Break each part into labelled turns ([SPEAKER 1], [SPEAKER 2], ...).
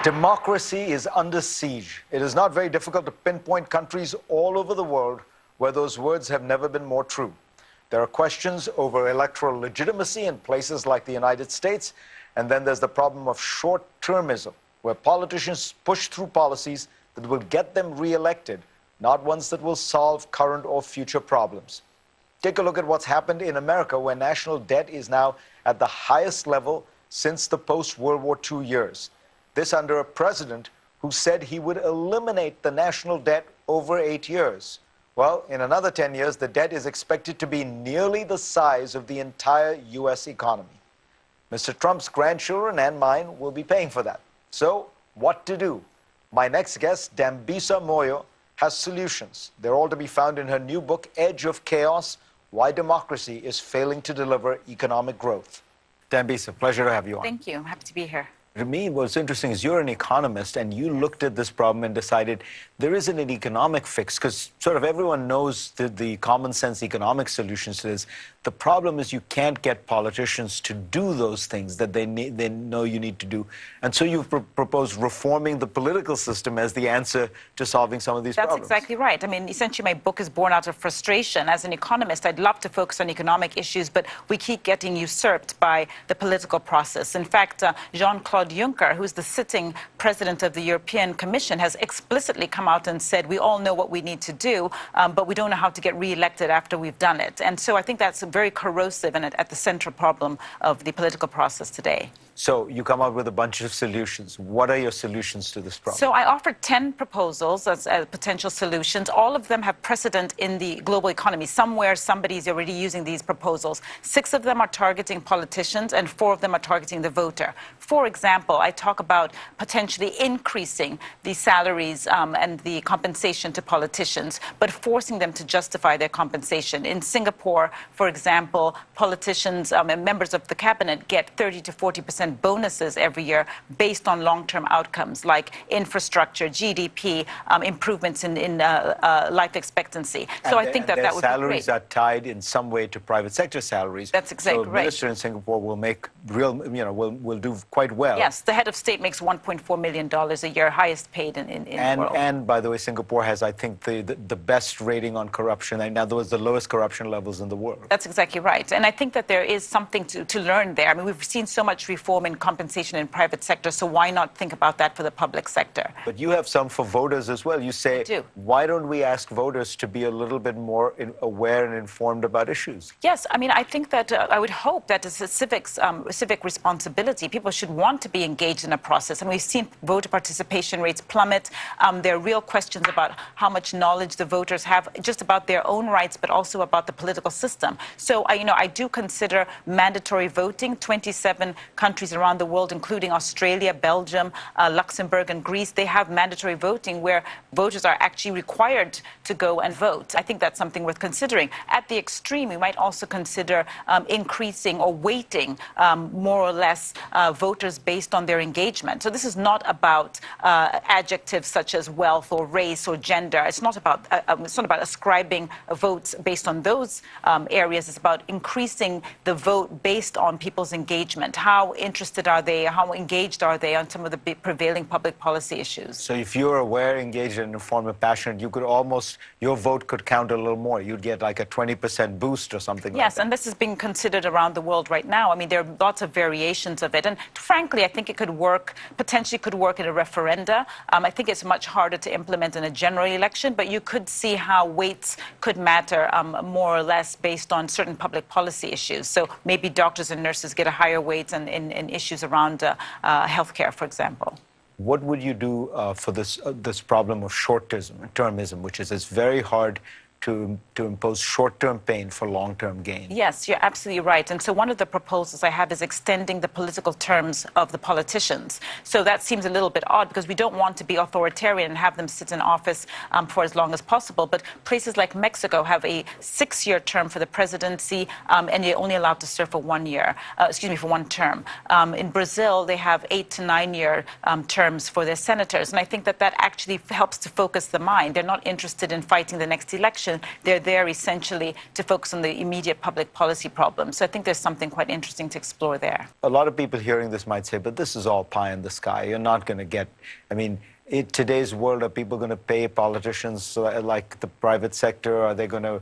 [SPEAKER 1] Democracy is under siege. It is not very difficult to pinpoint countries all over the world where those words have never been more true. There are questions over electoral legitimacy in places like the United States, and then there's the problem of short-termism, where politicians push through policies that will get them re-elected, not ones that will solve current or future problems. Take a look at what's happened in America, where national debt is now at the highest level since the post-World War II years. This under a president who said he would eliminate the national debt over 8 years. Well, in another 10 years, the debt is expected to be nearly the size of the entire U.S. economy. Mr. Trump's grandchildren and mine will be paying for that. So, what to do? My next guest, Dambisa Moyo, has solutions. They're all to be found in her new book, Edge of Chaos: Why Democracy is Failing to Deliver Economic Growth. Dambisa, pleasure to have you on.
[SPEAKER 2] Thank you. I'm happy to be here.
[SPEAKER 1] To me, what's interesting is you're an economist, and you looked at this problem and decided there isn't an economic fix, because sort of everyone knows the common sense economic solutions to this. The problem is you can't get politicians to do those things that they know you need to do. And so you've proposed reforming the political system as the answer to solving some of these problems.
[SPEAKER 2] That's exactly right. I mean, essentially, my book is born out of frustration. As an economist, I'd love to focus on economic issues, but we keep getting usurped by the political process. In fact, Jean-Claude Juncker, who's the sitting president of the European Commission, has explicitly come out and said, we all know what we need to do, but we don't know how to get re-elected after we've done it. And so I think that's very corrosive and at the central problem of the political process today.
[SPEAKER 1] So you come up with a bunch of solutions. What are your solutions to this problem?
[SPEAKER 2] So I offered 10 proposals as potential solutions. All of them have precedent in the global economy. Somewhere somebody's already using these proposals. 6 of them are targeting politicians and 4 of them are targeting the voter. For example, I talk about potentially increasing the salaries and the compensation to politicians, but forcing them to justify their compensation. In Singapore, for example, politicians and members of the cabinet get 30 to 40% bonuses every year based on long-term outcomes like infrastructure, GDP, improvements in life expectancy. So I think that would be great.
[SPEAKER 1] Salaries are tied in some way to private sector salaries.
[SPEAKER 2] That's exactly
[SPEAKER 1] right. So
[SPEAKER 2] a
[SPEAKER 1] minister in Singapore will make will do quite well.
[SPEAKER 2] Yes, the head of state makes $1.4 million a year, highest paid in the world.
[SPEAKER 1] And by the way, Singapore has, I think, the best rating on corruption. In other words, the lowest corruption levels in the world.
[SPEAKER 2] That's exactly right. And I think that there is something to learn there. I mean, we've seen so much reform in compensation in private sector, so why not think about that for the public sector?
[SPEAKER 1] But you have some for voters as well. You say, why don't we ask voters to be a little bit more aware and informed about issues?
[SPEAKER 2] Yes, I mean, I think that I would hope that as a civic responsibility, people should want to be engaged in a process. And we've seen voter participation rates plummet. There are real questions about how much knowledge the voters have, just about their own rights, but also about the political system. So, I do consider mandatory voting. 27 countries around the world, including Australia, Belgium, Luxembourg, and Greece, they have mandatory voting where voters are actually required to go and vote. I think that's something worth considering. At the extreme, we might also consider increasing or weighting more or less voters based on their engagement. So this is not about adjectives such as wealth or race or gender. It's not about ascribing votes based on those areas. It's about increasing the vote based on people's engagement. How interested are they? How engaged are they on some of the prevailing public policy issues?
[SPEAKER 1] So if you're aware, engaged, and informed and passionate, you could your vote could count a little more. You'd get like a 20% boost or something like that.
[SPEAKER 2] Yes, and this is being considered around the world right now. I mean, there are lots of variations of it. And frankly, I think it could work, potentially could work in a referenda. I think it's much harder to implement in a general election, but you could see how weights could matter more or less based on certain public policy issues. So maybe doctors and nurses get a higher weight in issues around healthcare, for example.
[SPEAKER 1] What would you do for this problem of short-termism, which is it's very hard to impose short-term pain for long-term gain?
[SPEAKER 2] Yes, you're absolutely right. And so one of the proposals I have is extending the political terms of the politicians. So that seems a little bit odd because we don't want to be authoritarian and have them sit in office for as long as possible. But places like Mexico have a 6-year term for the presidency, and you're only allowed to serve for 1 year, for 1 term. In Brazil, they have 8 to 9 year terms for their senators. And I think that actually helps to focus the mind. They're not interested in fighting the next election. participation. They're there essentially to focus on the immediate public policy problems. So I think there's something quite interesting to explore there.
[SPEAKER 1] A lot of people hearing this might say, but this is all pie in the sky. You're not going to get, I mean, in today's world, are people going to pay politicians like the private sector? Are they going to,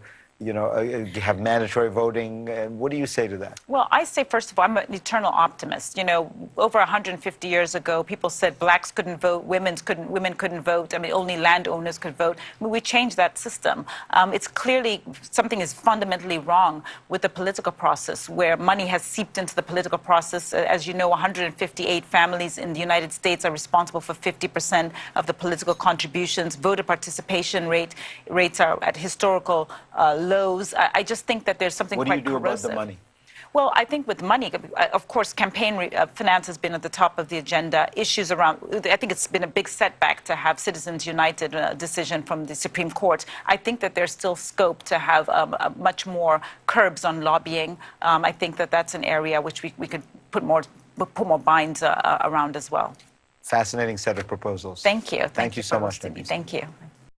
[SPEAKER 1] have mandatory voting? What do you say to that?
[SPEAKER 2] Well, I say, first of all, I'm an eternal optimist. Over 150 years ago, people said blacks couldn't vote, women couldn't vote. I mean, only landowners could vote. I mean, we changed that system. It's clearly something is fundamentally wrong with the political process, where money has seeped into the political process. As you know, 158 families in the United States are responsible for 50% of the political contributions. Voter participation rates are at historical lows. I just think that there's something quite corrosive.
[SPEAKER 1] What do you do about the money?
[SPEAKER 2] Well, I think with money, of course, campaign finance has been at the top of the agenda. Issues around, I think it's been a big setback to have Citizens United decision from the Supreme Court. I think that there's still scope to have much more curbs on lobbying. I think that that's an area which we could put more binds around as well.
[SPEAKER 1] Fascinating set of proposals.
[SPEAKER 2] Thank you.
[SPEAKER 1] Thank you so much,
[SPEAKER 2] Thank you.